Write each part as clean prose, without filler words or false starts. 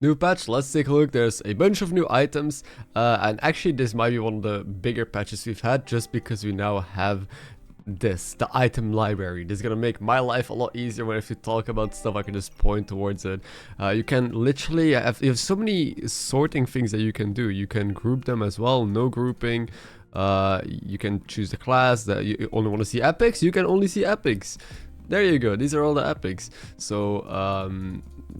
New patch, let's take a look. There's a bunch of new items, and actually this might be one of the bigger patches we've had, just because we now have the item library. This is gonna make my life a lot easier when if you talk about stuff I can just point towards it. You can literally you have so many sorting things that you can do. You can group them as well, no grouping. You can choose the class that you only want to see epics. You can only see epics. There you go, these are all the epics. So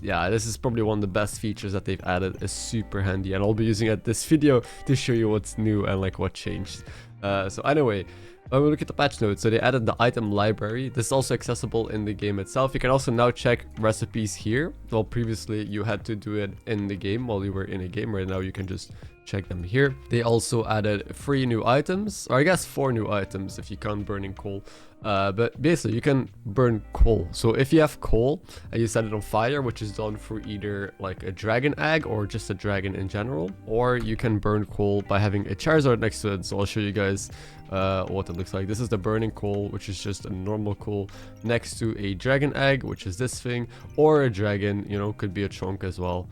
yeah, this is probably one of the best features that they've added. It's super handy, and I'll be using it this video to show you what's new and like what changed. So anyway, when we look at the patch notes, so they added the item library. This is also accessible in the game itself. You can also now check recipes here. Well, previously you had to do it in the game while you were in a game. Right now you can just check them here. They also added 3 new items, or I guess 4 new items if you count burning coal. But basically you can burn coal. So if you have coal and you set it on fire, which is done through either like a dragon egg or just a dragon in general, or you can burn coal by having a Charizard next to it. So I'll show you guys what it looks like. This is the burning coal, which is just a normal coal next to a dragon egg, which is this thing, or a dragon, you know, could be a chunk as well.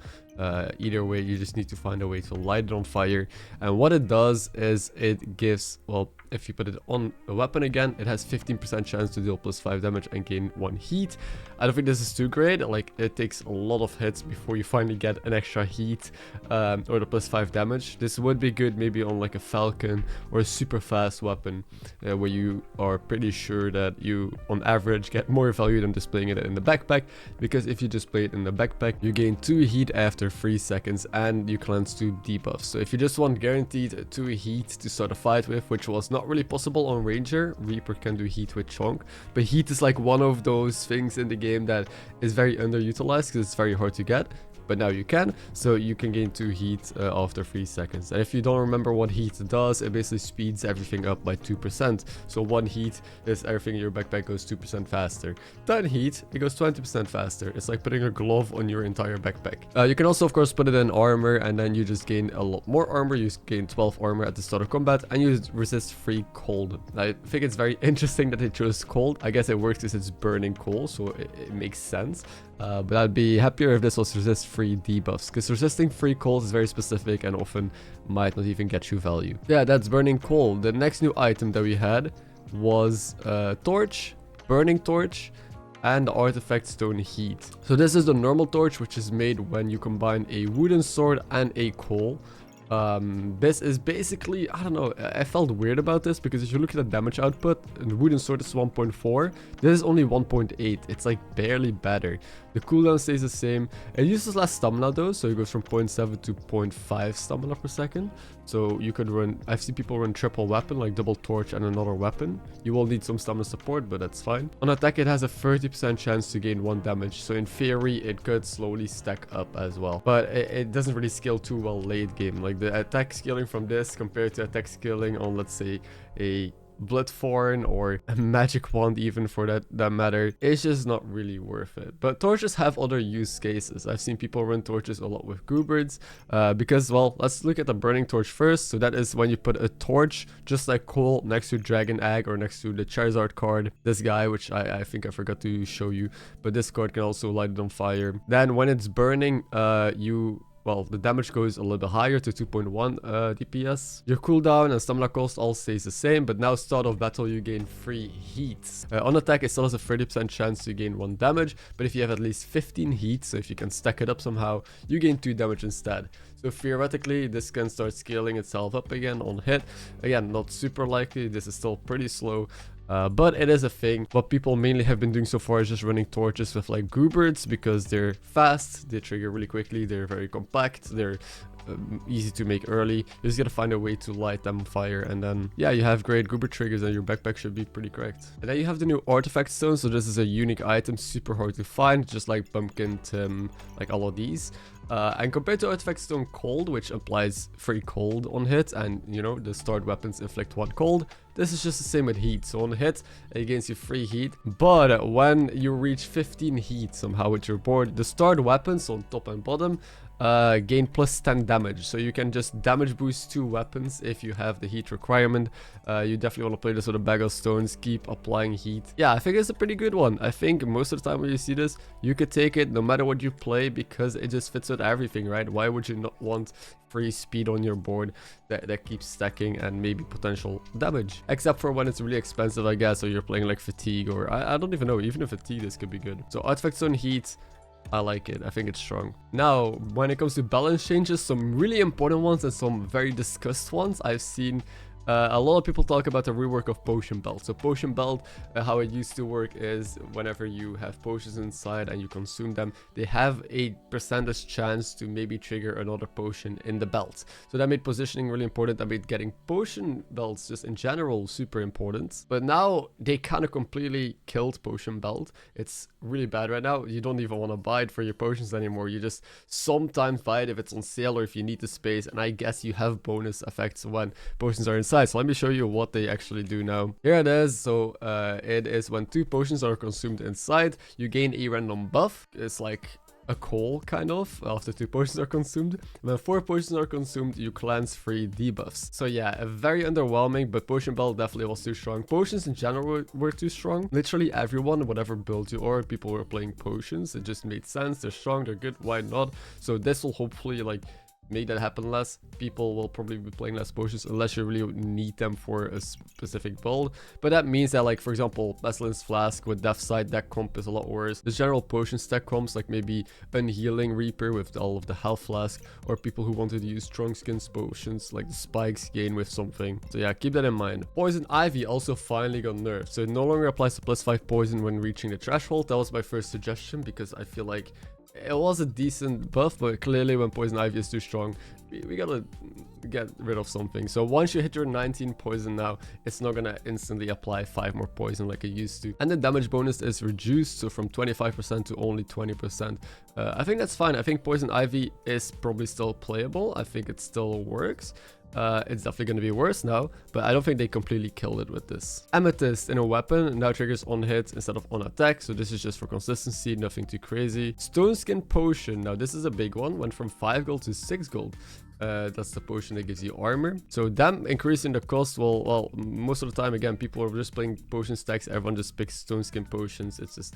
Either way, you just need to find a way to light it on fire. And what it does is it gives, well, if you put it on a weapon again, it has 15% chance to deal +5 damage and gain 1 heat. I don't think this is too great. Like, it takes a lot of hits before you finally get an extra heat or the +5 damage. This would be good maybe on like a falcon or a super fast weapon where you are pretty sure that you on average get more value than displaying it in the backpack, because if you display it in the backpack, you gain 2 heat after 3 seconds and you cleanse 2 debuffs. So if you just want guaranteed 2 heat to start a fight with, which was not really possible on Ranger, Reaper can do heat with chunk, but heat is like one of those things in the game that is very underutilized because it's very hard to get. But now you can, so you can gain 2 heat after 3 seconds. And if you don't remember what heat does, it basically speeds everything up by 2%. So 1 heat is everything in your backpack goes 2% faster. 10 heat, it goes 20% faster. It's like putting a glove on your entire backpack. You can also, of course, put it in armor, and then you just gain a lot more armor. You gain 12 armor at the start of combat, and you resist free cold. I think it's very interesting that they chose cold. I guess it works because it's burning coal, so it makes sense. But I'd be happier if this was resist free debuffs, because resisting free coals is very specific and often might not even get you value. Yeah, that's burning coal. The next new item that we had was torch, burning torch, and the artifact stone heat. So this is the normal torch, which is made when you combine a wooden sword and a coal. This is basically, I don't know, I felt weird about this because if you look at the damage output, the wooden sword is 1.4, this is only 1.8, it's like barely better. The cooldown stays the same. It uses less stamina though, so it goes from 0.7 to 0.5 stamina per second. So you could run, I've seen people run triple weapon, like double torch and another weapon. You will need some stamina support, but that's fine. On attack, it has a 30% chance to gain 1 damage, so in theory, it could slowly stack up as well. But it doesn't really scale too well late game. Like the attack scaling from this compared to attack scaling on, let's say, a Bloodthorn or a magic wand, even for that matter, it's just not really worth it. But torches have other use cases. I've seen people run torches a lot with Gooberts because, well, let's look at the burning torch first. So that is when you put a torch just like coal next to dragon egg or next to the Charizard card, this guy, which I think I forgot to show you, but this card can also light it on fire. Then when it's burning, well, the damage goes a little bit higher to 2.1 DPS. Your cooldown and stamina cost all stays the same, but now start of battle you gain 3 heats. On attack, it still has a 30% chance to gain 1 damage, but if you have at least 15 heats, so if you can stack it up somehow, you gain 2 damage instead. So theoretically, this can start scaling itself up again on hit. Again, not super likely, this is still pretty slow. But it is a thing. What people mainly have been doing so far is just running torches with like Gooberts because they're fast, they trigger really quickly, they're very compact, they're easy to make early. You just gotta find a way to light them on fire, and then yeah, you have great Goober triggers and your backpack should be pretty correct. And then you have the new artifact stone. So this is a unique item, super hard to find, just like pumpkin, Tim, like all of these. And compared to Artifact Stone Cold, which applies 3 cold on hit, and you know, the start weapons inflict 1 cold, this is just the same with heat. So on hit, it gains you 3 heat, but when you reach 15 heat somehow with your board, the start weapons on top and bottom gain +10 damage. So you can just damage boost 2 weapons if you have the heat requirement. You definitely want to play this with a bag of stones, keep applying heat. Yeah, I think it's a pretty good one. I think most of the time when you see this, you could take it no matter what you play because it just fits with everything, right? Why would you not want free speed on your board that keeps stacking and maybe potential damage? Except for when it's really expensive, I guess, or you're playing like fatigue, or I don't even know. Even if fatigue, this could be good. So artifacts on heat, I like it. I think it's strong. Now, when it comes to balance changes, some really important ones and some very discussed ones. I've seen a lot of people talk about the rework of potion belt. So potion belt, how it used to work is whenever you have potions inside and you consume them, they have a percentage chance to maybe trigger another potion in the belt. So that made positioning really important. That made getting potion belts just in general super important. But now they kind of completely killed potion belt. It's really bad right now. You don't even want to buy it for your potions anymore. You just sometimes buy it if it's on sale or if you need the space. And I guess you have bonus effects when potions are inside. So let me show you what they actually do now. Here it is. So it is when 2 potions are consumed inside, you gain a random buff. It's like a call kind of after 2 potions are consumed. When 4 potions are consumed, you cleanse 3 debuffs. So yeah, a very underwhelming, but potion belt definitely was too strong. Potions in general were too strong. Literally everyone, whatever build you are, people were playing potions. It just made sense. They're strong, they're good, why not? So this will hopefully like make that happen less. People will probably be playing less potions unless you really need them for a specific build. But that means that, like, for example, Pestilence Flask with Death Side, that comp is a lot worse. The general potion stack comps, like maybe Unhealing Reaper with all of the Health Flask, or people who wanted to use Strong Skins potions, like the Spikes gain with something. So yeah, keep that in mind. Poison Ivy also finally got nerfed. So it no longer applies to +5 poison when reaching the threshold. That was my first suggestion because I feel like it was a decent buff, but clearly when Poison Ivy is too strong, we gotta get rid of something. So once you hit your 19 poison now, it's not gonna instantly apply 5 more poison like it used to. And the damage bonus is reduced, so from 25% to only 20%. I think that's fine. I think Poison Ivy is probably still playable. I think it still works. It's definitely going to be worse now, but I don't think they completely killed it with this. Amethyst in a weapon now triggers on hit instead of on attack, so this is just for consistency, nothing too crazy. Stone Skin Potion, now this is a big one, went from 5 gold to 6 gold. That's the potion that gives you armor. So them increasing the cost, well, most of the time, again, people are just playing potion stacks. Everyone just picks Stone Skin Potions. It's just,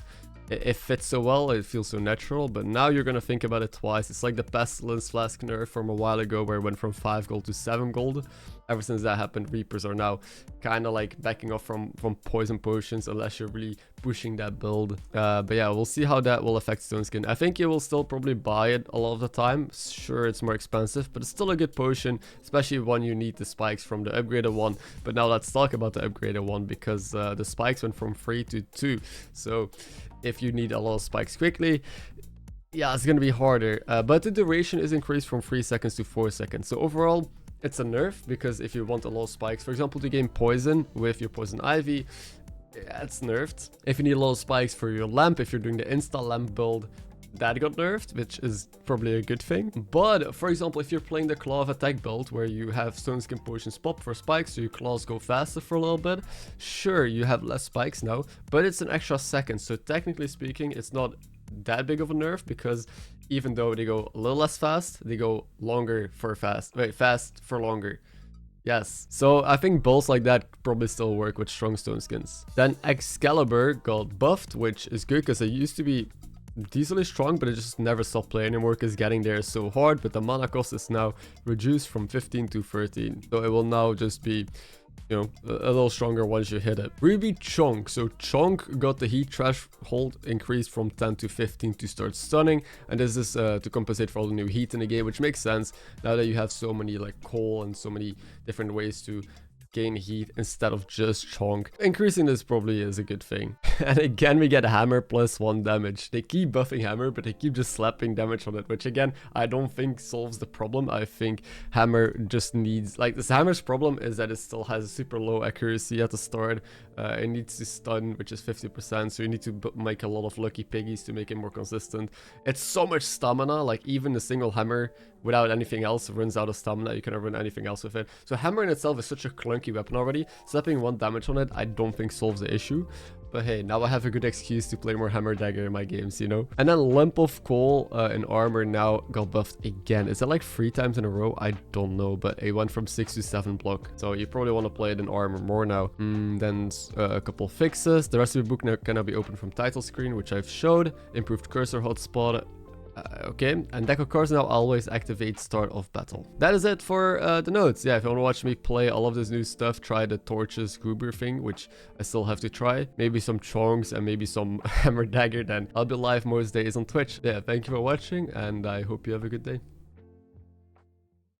it fits so well. It feels so natural. But now you're going to think about it twice. It's like the Pestilence Flask nerf from a while ago where it went from 5 gold to 7 gold. Ever since that happened, Reapers are now kind of like backing off from poison potions unless you're really pushing that build. But yeah, we'll see how that will affect Stone Skin. I think you will still probably buy it a lot of the time. Sure, it's more expensive, but it's still a good potion, especially when you need the spikes from the upgraded one. But now let's talk about the upgraded one, because the spikes went from 3 to 2. So if you need a lot of spikes quickly, yeah, it's gonna be harder. But the duration is increased from 3 seconds to 4 seconds. So overall, it's a nerf, because if you want a lot of spikes, for example, to gain poison with your Poison Ivy, yeah, it's nerfed. If you need a lot of spikes for your lamp, if you're doing the insta lamp build, that got nerfed, which is probably a good thing. But for example, if you're playing the Claw of Attack build where you have Stone Skin Potions pop for spikes, so your claws go faster for a little bit, sure, you have less spikes now, but it's an extra second. So technically speaking, it's not that big of a nerf, because even though they go a little less fast, they go longer for fast. Wait, fast for longer. Yes, so I think builds like that probably still work with strong Stone Skins. Then Excalibur got buffed, which is good because it used to be decently strong, but it just never stopped playing anymore because getting there is so hard. But the mana cost is now reduced from 15 to 13, so it will now just be, you know, a little stronger once you hit it. Ruby Chunk. So Chunk got the heat threshold increased from 10 to 15 to start stunning, and this is to compensate for all the new heat in the game, which makes sense now that you have so many like coal and so many different ways to gain heat instead of just chunk. Increasing this probably is a good thing. And again, we get hammer plus 1 damage. They keep buffing hammer, but they keep just slapping damage on it, which again, I don't think solves the problem. I think hammer just needs, like, this hammer's problem is that it still has super low accuracy at the start. It needs to stun, which is 50%, so you need to make a lot of lucky piggies to make it more consistent. It's so much stamina, like even a single hammer without anything else runs out of stamina. You cannot run anything else with it. So hammer in itself is such a clunky weapon already. Slapping 1 damage on it, I don't think solves the issue. But hey, now I have a good excuse to play more Hammer Dagger in my games, you know? And then Lump of Coal in armor now got buffed again. Is that like 3 times in a row? I don't know, but it went from 6 to 7 block. So you probably want to play it in armor more now. Then a couple fixes. The recipe book now can be opened from title screen, which I've showed. Improved cursor hotspot. Okay, and deck of cards now always activate start of battle. That is it for the notes. Yeah, if you want to watch me play all of this new stuff, try the Torches Gruber thing, which I still have to try. Maybe some Chongs and maybe some Hammer Dagger, then I'll be live most days on Twitch. Yeah, thank you for watching, and I hope you have a good day.